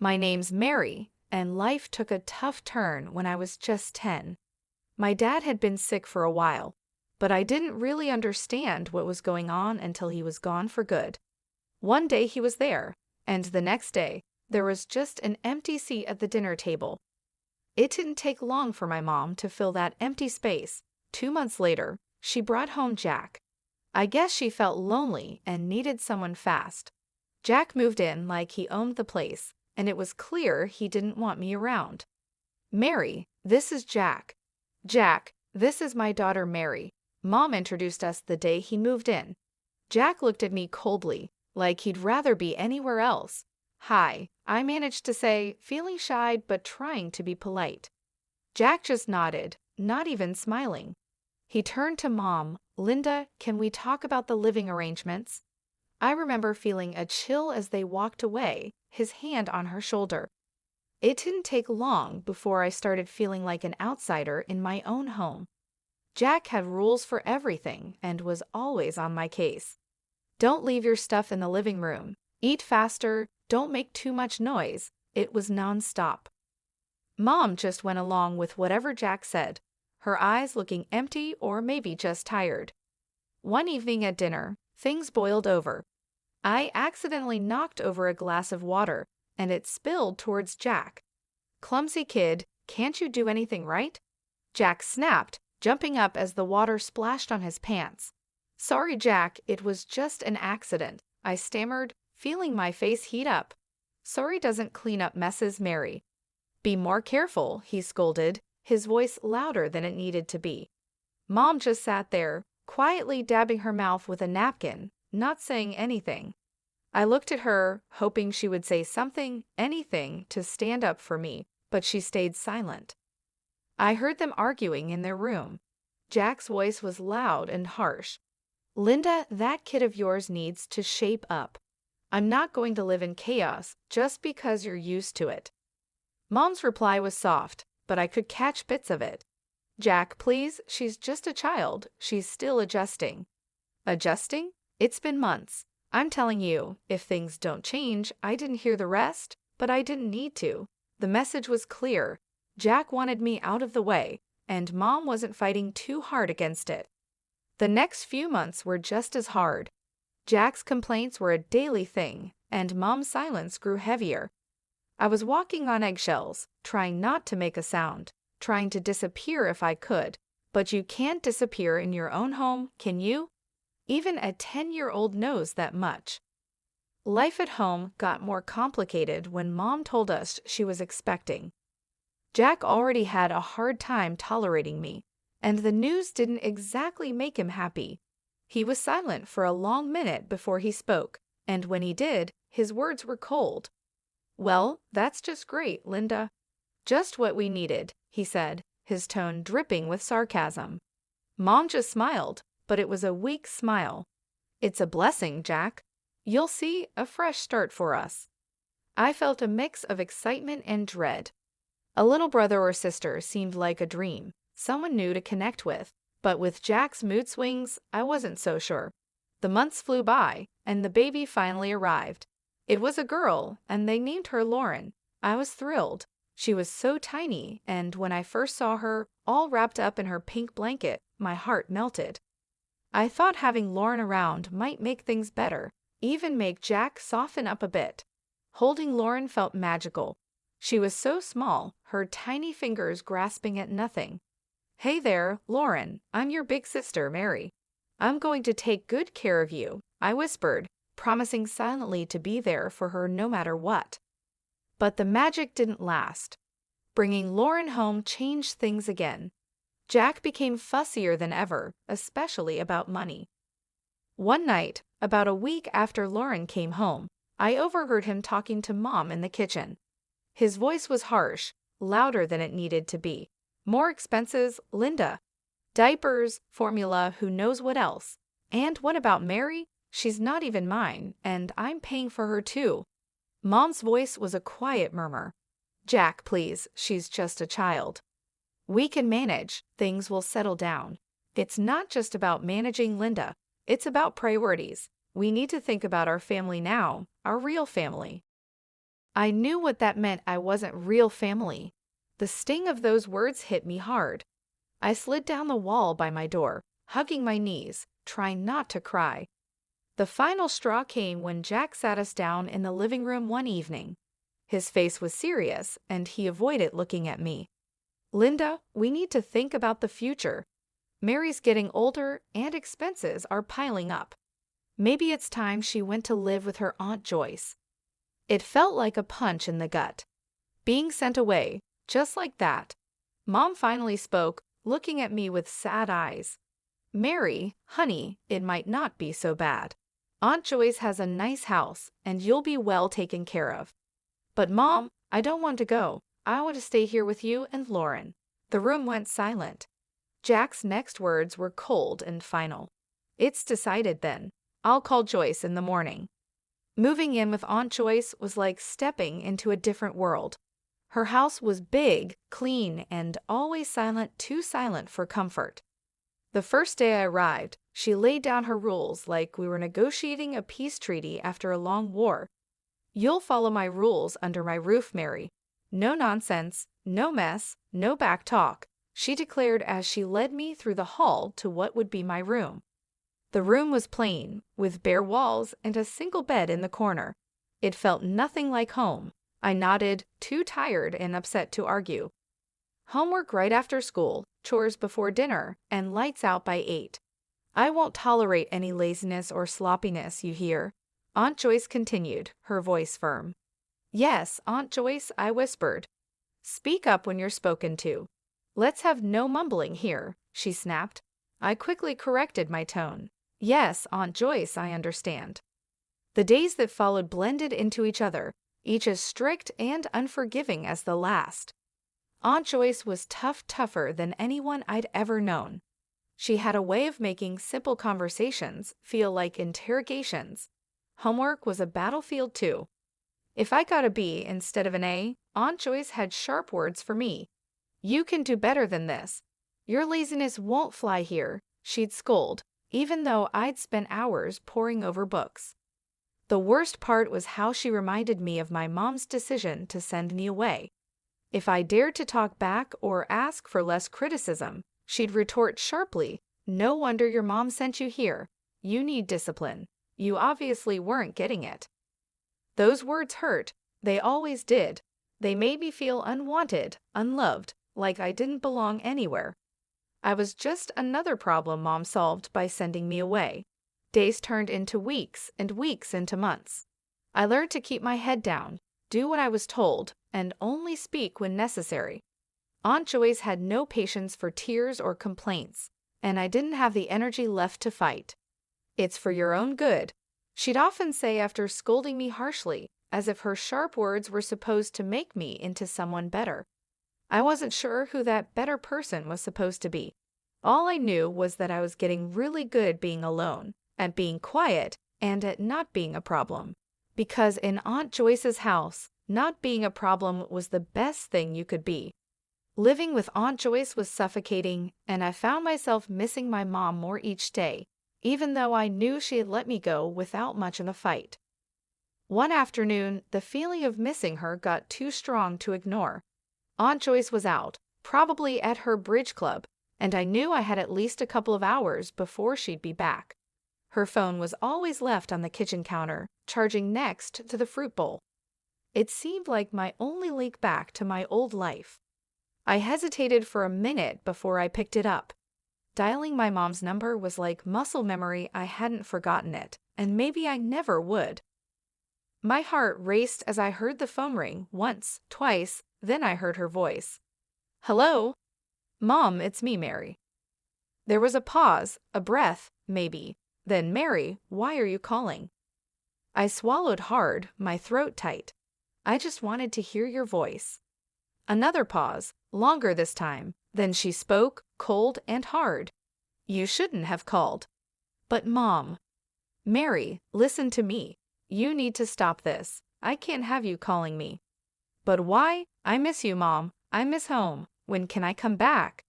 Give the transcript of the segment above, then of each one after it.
My name's Mary, and life took a tough turn when I was just 10. My dad had been sick for a while, but I didn't really understand what was going on until he was gone for good. One day he was there, and the next day, there was just an empty seat at the dinner table. It didn't take long for my mom to fill that empty space. 2 months later, she brought home Jack. I guess she felt lonely and needed someone fast. Jack moved in like he owned the place, and it was clear he didn't want me around. Mary, this is Jack. Jack, this is my daughter Mary. Mom introduced us the day he moved in. Jack looked at me coldly, like he'd rather be anywhere else. Hi, I managed to say, feeling shy but trying to be polite. Jack just nodded, not even smiling. He turned to Mom. Linda, can we talk about the living arrangements? I remember feeling a chill as they walked away, his hand on her shoulder. It didn't take long before I started feeling like an outsider in my own home. Jack had rules for everything and was always on my case. Don't leave your stuff in the living room. Eat faster. Don't make too much noise. It was nonstop. Mom just went along with whatever Jack said, her eyes looking empty or maybe just tired. One evening at dinner, things boiled over. I accidentally knocked over a glass of water, and it spilled towards Jack. Clumsy kid, can't you do anything right? Jack snapped, jumping up as the water splashed on his pants. Sorry, Jack, it was just an accident, I stammered, feeling my face heat up. Sorry doesn't clean up messes, Mary. Be more careful, he scolded, his voice louder than it needed to be. Mom just sat there, quietly dabbing her mouth with a napkin, not saying anything. I looked at her, hoping she would say something, anything, to stand up for me, but she stayed silent. I heard them arguing in their room. Jack's voice was loud and harsh. Linda, that kid of yours needs to shape up. I'm not going to live in chaos just because you're used to it. Mom's reply was soft, but I could catch bits of it. Jack, please, she's just a child. She's still adjusting. Adjusting? It's been months. I'm telling you, if things don't change, I didn't hear the rest, but I didn't need to. The message was clear. Jack wanted me out of the way, and Mom wasn't fighting too hard against it. The next few months were just as hard. Jack's complaints were a daily thing, and Mom's silence grew heavier. I was walking on eggshells, trying not to make a sound, trying to disappear if I could, but you can't disappear in your own home, can you? Even a 10-year-old knows that much. Life at home got more complicated when Mom told us she was expecting. Jack already had a hard time tolerating me, and the news didn't exactly make him happy. He was silent for a long minute before he spoke, and when he did, his words were cold. Well, that's just great, Linda. Just what we needed, he said, his tone dripping with sarcasm. Mom just smiled, but it was a weak smile. It's a blessing, Jack. You'll see, a fresh start for us. I felt a mix of excitement and dread. A little brother or sister seemed like a dream, someone new to connect with, but with Jack's mood swings, I wasn't so sure. The months flew by, and the baby finally arrived. It was a girl, and they named her Lauren. I was thrilled. She was so tiny, and when I first saw her, all wrapped up in her pink blanket, my heart melted. I thought having Lauren around might make things better, even make Jack soften up a bit. Holding Lauren felt magical. She was so small, her tiny fingers grasping at nothing. Hey there, Lauren, I'm your big sister, Mary. I'm going to take good care of you, I whispered, promising silently to be there for her no matter what. But the magic didn't last. Bringing Lauren home changed things again. Jack became fussier than ever, especially about money. One night, about a week after Lauren came home, I overheard him talking to Mom in the kitchen. His voice was harsh, louder than it needed to be. More expenses, Linda. Diapers, formula, who knows what else. And what about Mary? She's not even mine, and I'm paying for her too. Mom's voice was a quiet murmur. Jack, please, she's just a child. We can manage, things will settle down. It's not just about managing Linda, it's about priorities. We need to think about our family now, our real family. I knew what that meant. I wasn't real family. The sting of those words hit me hard. I slid down the wall by my door, hugging my knees, trying not to cry. The final straw came when Jack sat us down in the living room one evening. His face was serious, and he avoided looking at me. "Linda, we need to think about the future. Mary's getting older, and expenses are piling up. Maybe it's time she went to live with her Aunt Joyce." It felt like a punch in the gut. Being sent away, just like that. Mom finally spoke, looking at me with sad eyes. "Mary, honey, it might not be so bad. Aunt Joyce has a nice house, and you'll be well taken care of." "But Mom, I don't want to go. I want to stay here with you and Lauren." The room went silent. Jack's next words were cold and final. "It's decided then. I'll call Joyce in the morning." Moving in with Aunt Joyce was like stepping into a different world. Her house was big, clean, and always silent, too silent for comfort. The first day I arrived, she laid down her rules like we were negotiating a peace treaty after a long war. "You'll follow my rules under my roof, Mary. No nonsense, no mess, no back talk," she declared as she led me through the hall to what would be my room. The room was plain, with bare walls and a single bed in the corner. It felt nothing like home. I nodded, too tired and upset to argue. "Homework right after school, chores before dinner, and lights out by 8. I won't tolerate any laziness or sloppiness, you hear?" Aunt Joyce continued, her voice firm. "Yes, Aunt Joyce," I whispered. "Speak up when you're spoken to." "Let's have no mumbling here," she snapped. I quickly corrected my tone. "Yes, Aunt Joyce, I understand." The days that followed blended into each other, each as strict and unforgiving as the last. Aunt Joyce was tougher than anyone I'd ever known. She had a way of making simple conversations feel like interrogations. Homework was a battlefield too. If I got a B instead of an A, Aunt Joyce had sharp words for me. "You can do better than this. Your laziness won't fly here," she'd scold, even though I'd spent hours poring over books. The worst part was how she reminded me of my mom's decision to send me away. If I dared to talk back or ask for less criticism, she'd retort sharply, "No wonder your mom sent you here. You need discipline. You obviously weren't getting it." Those words hurt. They always did. They made me feel unwanted, unloved, like I didn't belong anywhere. I was just another problem Mom solved by sending me away. Days turned into weeks and weeks into months. I learned to keep my head down, do what I was told, and only speak when necessary. Aunt Joyce had no patience for tears or complaints, and I didn't have the energy left to fight. "It's for your own good," she'd often say after scolding me harshly, as if her sharp words were supposed to make me into someone better. I wasn't sure who that better person was supposed to be. All I knew was that I was getting really good being alone, at being quiet, and at not being a problem. Because in Aunt Joyce's house, not being a problem was the best thing you could be. Living with Aunt Joyce was suffocating, and I found myself missing my mom more each day, even though I knew she had let me go without much of a fight. One afternoon, the feeling of missing her got too strong to ignore. Aunt Joyce was out, probably at her bridge club, and I knew I had at least a couple of hours before she'd be back. Her phone was always left on the kitchen counter, charging next to the fruit bowl. It seemed like my only link back to my old life. I hesitated for a minute before I picked it up. Dialing my mom's number was like muscle memory. I hadn't forgotten it, and maybe I never would. My heart raced as I heard the phone ring once, twice, then I heard her voice. "Hello?" "Mom, it's me, Mary." There was a pause, a breath, maybe. Then, "Mary, why are you calling?" I swallowed hard, my throat tight. "I just wanted to hear your voice." Another pause, longer this time. Then she spoke, cold and hard. "You shouldn't have called." "But Mom." "Mary, listen to me. You need to stop this. I can't have you calling me." "But why? I miss you, Mom. I miss home. When can I come back?"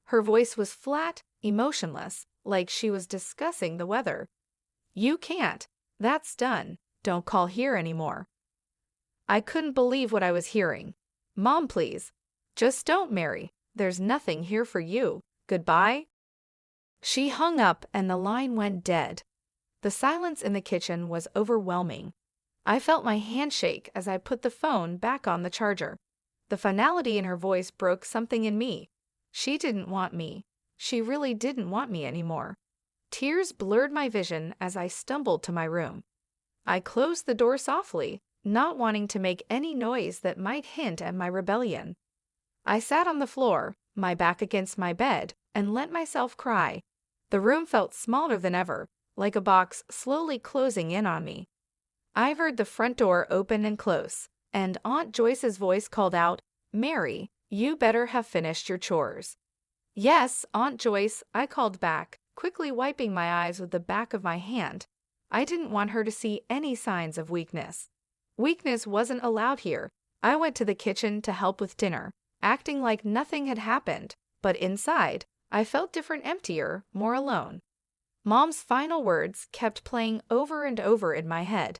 Her voice was flat, emotionless, like she was discussing the weather. "You can't. That's done. Don't call here anymore." I couldn't believe what I was hearing. Mom, please. Just don't, Mary. There's nothing here for you. Goodbye. She hung up and the line went dead. The silence in the kitchen was overwhelming. I felt my hand shake as I put the phone back on the charger. The finality in her voice broke something in me. She didn't want me. She really didn't want me anymore. Tears blurred my vision as I stumbled to my room. I closed the door softly, not wanting to make any noise that might hint at my rebellion. I sat on the floor, my back against my bed, and let myself cry. The room felt smaller than ever, like a box slowly closing in on me. I heard the front door open and close, and Aunt Joyce's voice called out, "Mary, you better have finished your chores." "Yes, Aunt Joyce," I called back, quickly wiping my eyes with the back of my hand. I didn't want her to see any signs of weakness. Weakness wasn't allowed here. I went to the kitchen to help with dinner, acting like nothing had happened, but inside, I felt different, emptier, more alone. Mom's final words kept playing over and over in my head.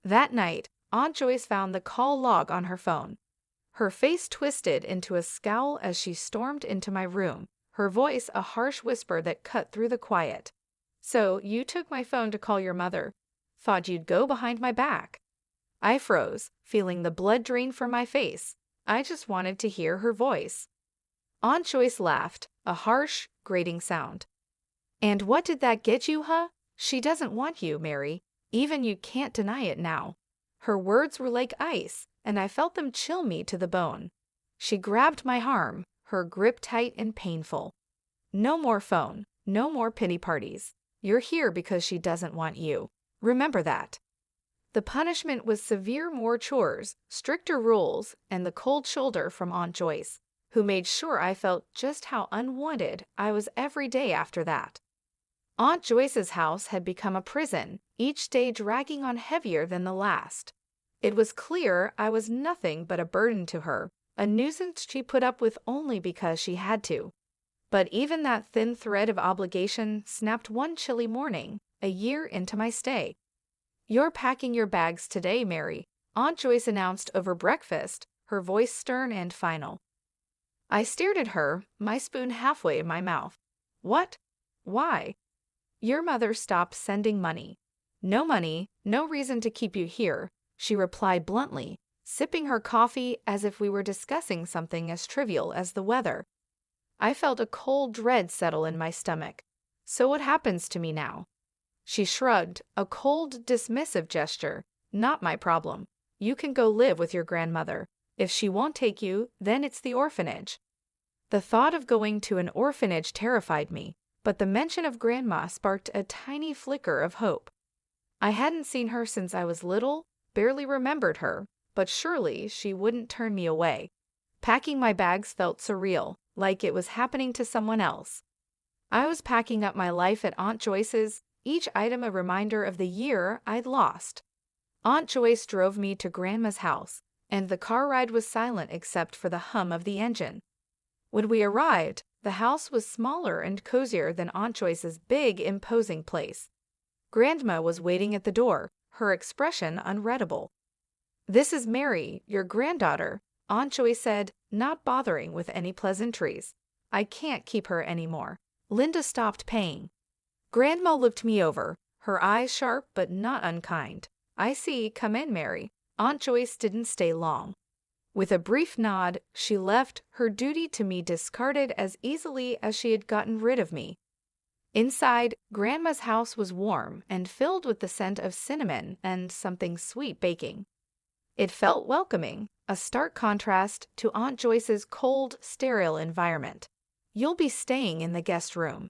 That night, Aunt Joyce found the call log on her phone. Her face twisted into a scowl as she stormed into my room, her voice a harsh whisper that cut through the quiet. "So, you took my phone to call your mother. Thought you'd go behind my back." I froze, feeling the blood drain from my face. I just wanted to hear her voice. Aunt Joyce laughed, a harsh, grating sound. "And what did that get you, huh? She doesn't want you, Mary. Even you can't deny it now." Her words were like ice, and I felt them chill me to the bone. She grabbed my arm, her grip tight and painful. "No more phone, no more pity parties. You're here because she doesn't want you. Remember that." The punishment was severe, more chores, stricter rules, and the cold shoulder from Aunt Joyce, who made sure I felt just how unwanted I was every day after that. Aunt Joyce's house had become a prison, each day dragging on heavier than the last. It was clear I was nothing but a burden to her, a nuisance she put up with only because she had to. But even that thin thread of obligation snapped one chilly morning, a year into my stay. "You're packing your bags today, Mary," Aunt Joyce announced over breakfast, her voice stern and final. I stared at her, my spoon halfway in my mouth. "What? Why?" "Your mother stopped sending money." "No money, no reason to keep you here," she replied bluntly, sipping her coffee as if we were discussing something as trivial as the weather. I felt a cold dread settle in my stomach. "So what happens to me now?" She shrugged, a cold, dismissive gesture. "Not my problem. You can go live with your grandmother. If she won't take you, then it's the orphanage." The thought of going to an orphanage terrified me, but the mention of Grandma sparked a tiny flicker of hope. I hadn't seen her since I was little, barely remembered her, but surely she wouldn't turn me away. Packing my bags felt surreal, like it was happening to someone else. I was packing up my life at Aunt Joyce's, each item a reminder of the year I'd lost. Aunt Joyce drove me to Grandma's house, and the car ride was silent except for the hum of the engine. When we arrived, the house was smaller and cozier than Aunt Joyce's big, imposing place. Grandma was waiting at the door, her expression unreadable. "This is Mary, your granddaughter," Aunt Joyce said, not bothering with any pleasantries. "I can't keep her anymore. Linda stopped paying." Grandma looked me over, her eyes sharp but not unkind. "I see, come in, Mary." Aunt Joyce didn't stay long. With a brief nod, she left, her duty to me discarded as easily as she had gotten rid of me. Inside, Grandma's house was warm and filled with the scent of cinnamon and something sweet baking. It felt welcoming, a stark contrast to Aunt Joyce's cold, sterile environment. "You'll be staying in the guest room.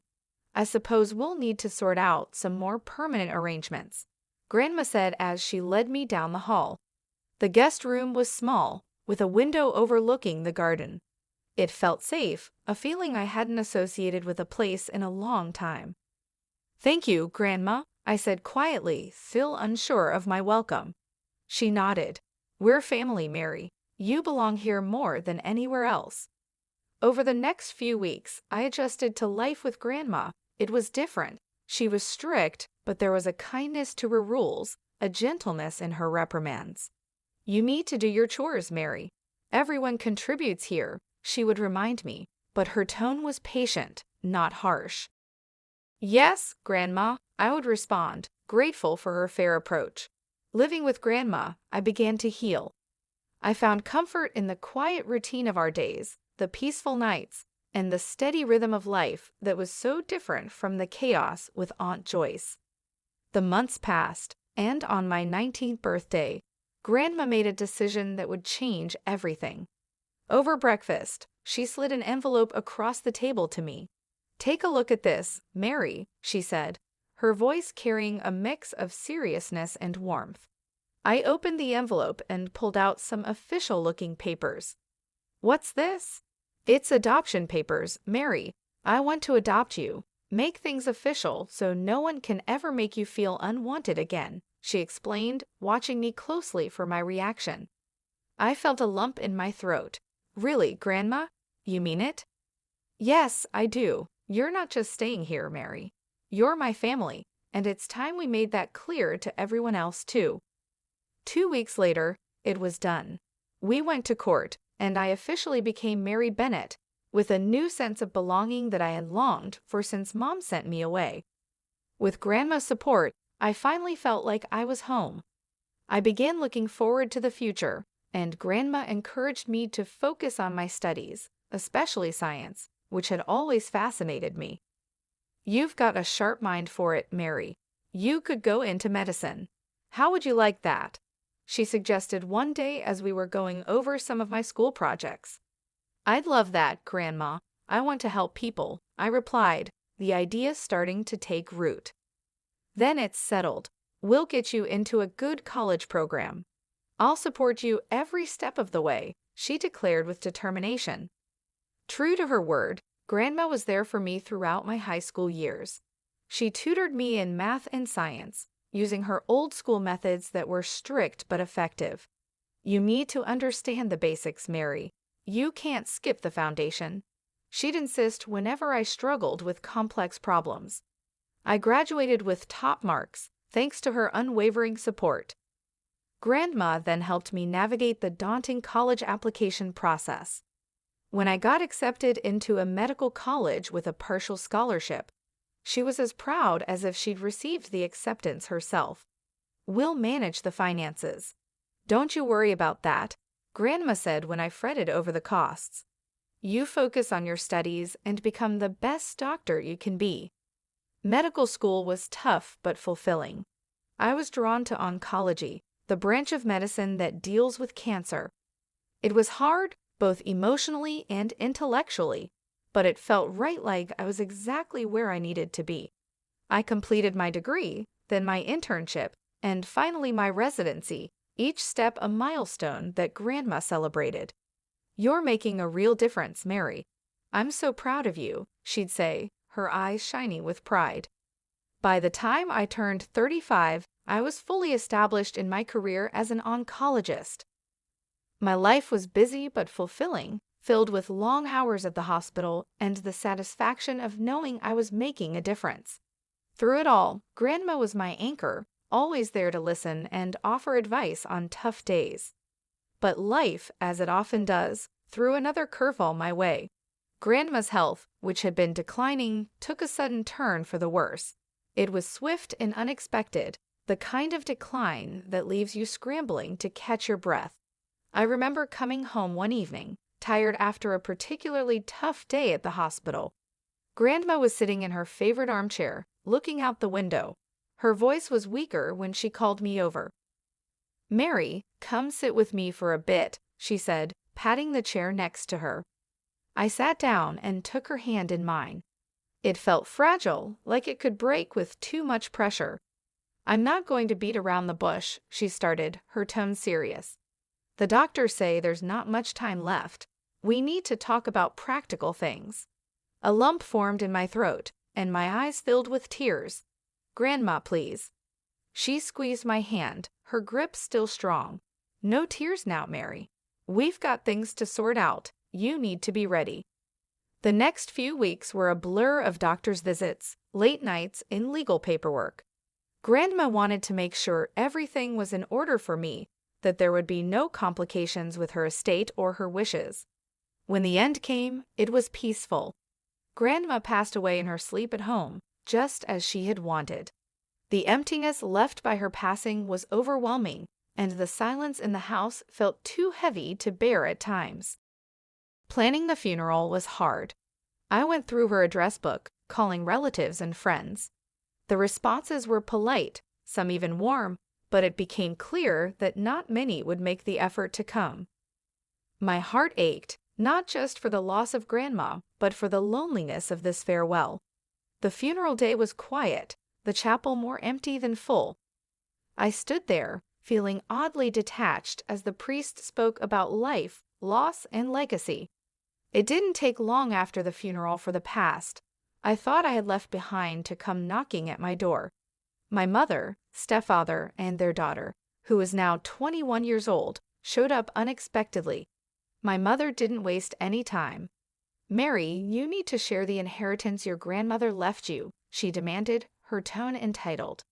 I suppose we'll need to sort out some more permanent arrangements," Grandma said as she led me down the hall. The guest room was small, with a window overlooking the garden. It felt safe, a feeling I hadn't associated with a place in a long time. "Thank you, Grandma," I said quietly, still unsure of my welcome. She nodded. "We're family, Mary. You belong here more than anywhere else." Over the next few weeks, I adjusted to life with Grandma. It was different. She was strict, but there was a kindness to her rules, a gentleness in her reprimands. You need to do your chores, Mary. Everyone contributes here, she would remind me, but her tone was patient, not harsh. Yes, Grandma, I would respond, grateful for her fair approach. Living with Grandma, I began to heal. I found comfort in the quiet routine of our days, the peaceful nights, and the steady rhythm of life that was so different from the chaos with Aunt Joyce. The months passed, and on my 19th birthday, Grandma made a decision that would change everything. Over breakfast, she slid an envelope across the table to me. "Take a look at this, Mary," she said, her voice carrying a mix of seriousness and warmth. I opened the envelope and pulled out some official-looking papers. "What's this?" "It's adoption papers, Mary. I want to adopt you. Make things official so no one can ever make you feel unwanted again," she explained, watching me closely for my reaction. I felt a lump in my throat. "Really, Grandma? You mean it?" "Yes, I do. You're not just staying here, Mary. You're my family, and it's time we made that clear to everyone else, too." 2 weeks later, it was done. We went to court, and I officially became Mary Bennett, with a new sense of belonging that I had longed for since Mom sent me away. With Grandma's support, I finally felt like I was home. I began looking forward to the future, and Grandma encouraged me to focus on my studies, especially science, which had always fascinated me. "You've got a sharp mind for it, Mary. You could go into medicine. How would you like that?" she suggested one day as we were going over some of my school projects. "I'd love that, Grandma. I want to help people," I replied, the idea starting to take root. "Then it's settled. We'll get you into a good college program. I'll support you every step of the way," she declared with determination. True to her word, Grandma was there for me throughout my high school years. She tutored me in math and science, using her old-school methods that were strict but effective. "You need to understand the basics, Mary. You can't skip the foundation," she'd insist whenever I struggled with complex problems. I graduated with top marks, thanks to her unwavering support. Grandma then helped me navigate the daunting college application process. When I got accepted into a medical college with a partial scholarship, she was as proud as if she'd received the acceptance herself. "We'll manage the finances. Don't you worry about that," Grandma said when I fretted over the costs. "You focus on your studies and become the best doctor you can be." Medical school was tough but fulfilling. I was drawn to oncology, the branch of medicine that deals with cancer. It was hard, both emotionally and intellectually, but it felt right, like I was exactly where I needed to be. I completed my degree, then my internship, and finally my residency, each step a milestone that Grandma celebrated. "You're making a real difference, Mary. I'm so proud of you," she'd say, her eyes shining with pride. By the time I turned 35, I was fully established in my career as an oncologist. My life was busy but fulfilling, filled with long hours at the hospital and the satisfaction of knowing I was making a difference. Through it all, Grandma was my anchor, always there to listen and offer advice on tough days. But life, as it often does, threw another curveball my way. Grandma's health, which had been declining, took a sudden turn for the worse. It was swift and unexpected, the kind of decline that leaves you scrambling to catch your breath. I remember coming home one evening, tired after a particularly tough day at the hospital. Grandma was sitting in her favorite armchair, looking out the window. Her voice was weaker when she called me over. "Mary, come sit with me for a bit," she said, patting the chair next to her. I sat down and took her hand in mine. It felt fragile, like it could break with too much pressure. "I'm not going to beat around the bush," she started, her tone serious. "The doctors say there's not much time left. We need to talk about practical things." A lump formed in my throat, and my eyes filled with tears. "Grandma, please." She squeezed my hand, her grip still strong. "No tears now, Mary. We've got things to sort out. You need to be ready." The next few weeks were a blur of doctor's visits, late nights, and legal paperwork. Grandma wanted to make sure everything was in order for me, that there would be no complications with her estate or her wishes. When the end came, it was peaceful. Grandma passed away in her sleep at home, just as she had wanted. The emptiness left by her passing was overwhelming, and the silence in the house felt too heavy to bear at times. Planning the funeral was hard. I went through her address book, calling relatives and friends. The responses were polite, some even warm, but it became clear that not many would make the effort to come. My heart ached, not just for the loss of Grandma, but for the loneliness of this farewell. The funeral day was quiet, the chapel more empty than full. I stood there, feeling oddly detached as the priest spoke about life, loss, and legacy. It didn't take long after the funeral for the past I thought I had left behind to come knocking at my door. My mother, stepfather, and their daughter, who was now 21 years old, showed up unexpectedly. My mother didn't waste any time. "Mary, you need to share the inheritance your grandmother left you," she demanded, her tone entitled.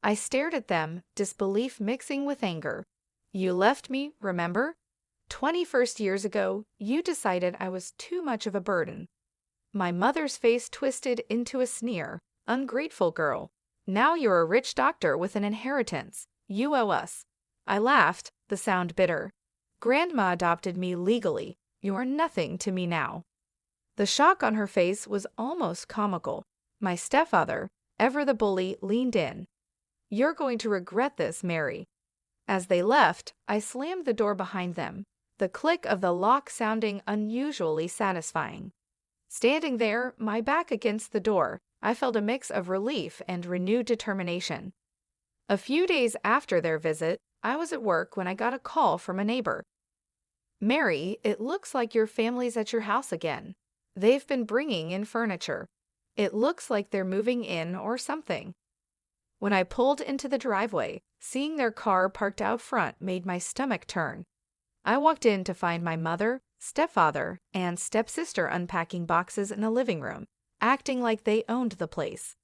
I stared at them, disbelief mixing with anger. "You left me, remember? 21 years ago, you decided I was too much of a burden." My mother's face twisted into a sneer. "Ungrateful girl. Now you're a rich doctor with an inheritance. You owe us." I laughed, the sound bitter. "Grandma adopted me legally. You're nothing to me now." The shock on her face was almost comical. My stepfather, ever the bully, leaned in. "You're going to regret this, Mary." As they left, I slammed the door behind them, the click of the lock sounding unusually satisfying. Standing there, my back against the door, I felt a mix of relief and renewed determination. A few days after their visit, I was at work when I got a call from a neighbor. "Mary, it looks like your family's at your house again. They've been bringing in furniture. It looks like they're moving in or something." When I pulled into the driveway, seeing their car parked out front made my stomach turn. I walked in to find my mother, stepfather, and stepsister unpacking boxes in the living room, acting like they owned the place.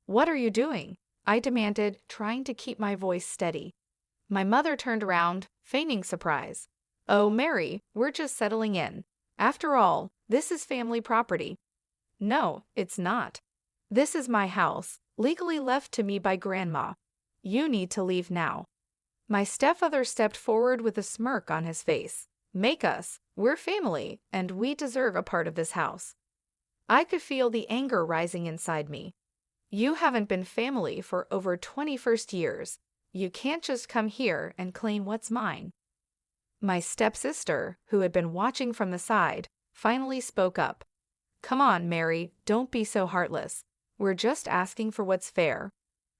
"What are you doing?" I demanded, trying to keep my voice steady. My mother turned around, feigning surprise. "Oh, Mary, we're just settling in. After all, this is family property." "No, it's not. This is my house, legally left to me by Grandma. You need to leave now." My stepfather stepped forward with a smirk on his face. "Make us. We're family, and we deserve a part of this house." I could feel the anger rising inside me. "You haven't been family for over 21 years. You can't just come here and claim what's mine." My stepsister, who had been watching from the side, finally spoke up. "Come on, Mary, don't be so heartless. We're just asking for what's fair."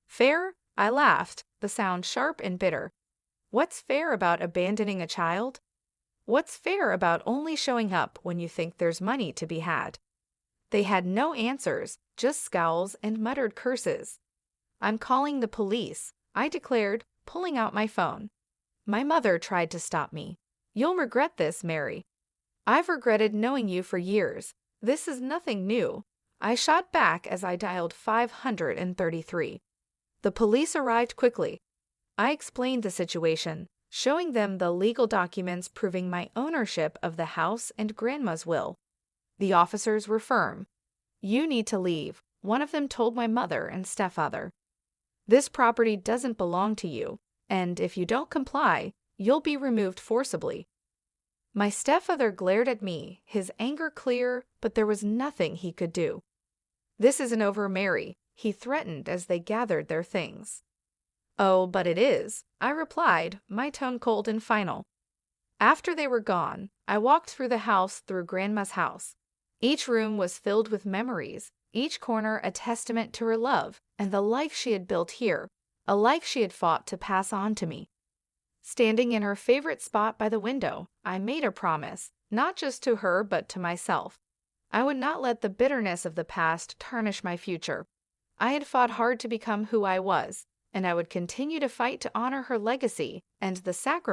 "Fair?" I laughed, the sound sharp and bitter. "What's fair about abandoning a child? What's fair about only showing up when you think there's money to be had?" They had no answers, just scowls and muttered curses. "I'm calling the police," I declared, pulling out my phone. My mother tried to stop me. "You'll regret this, Mary." "I've regretted knowing you for years. This is nothing new." I shot back as I dialed 533. The police arrived quickly. I explained the situation, showing them the legal documents proving my ownership of the house and Grandma's will. The officers were firm. "You need to leave," one of them told my mother and stepfather. "This property doesn't belong to you, and if you don't comply, you'll be removed forcibly." My stepfather glared at me, his anger clear, but there was nothing he could do. "This isn't over, Mary," he threatened as they gathered their things. "Oh, but it is," I replied, my tone cold and final. After they were gone, I walked through the house through Grandma's house. Each room was filled with memories, each corner a testament to her love and the life she had built here, a life she had fought to pass on to me. Standing in her favorite spot by the window, I made a promise, not just to her but to myself. I would not let the bitterness of the past tarnish my future. I had fought hard to become who I was, and I would continue to fight to honor her legacy and the sacrifice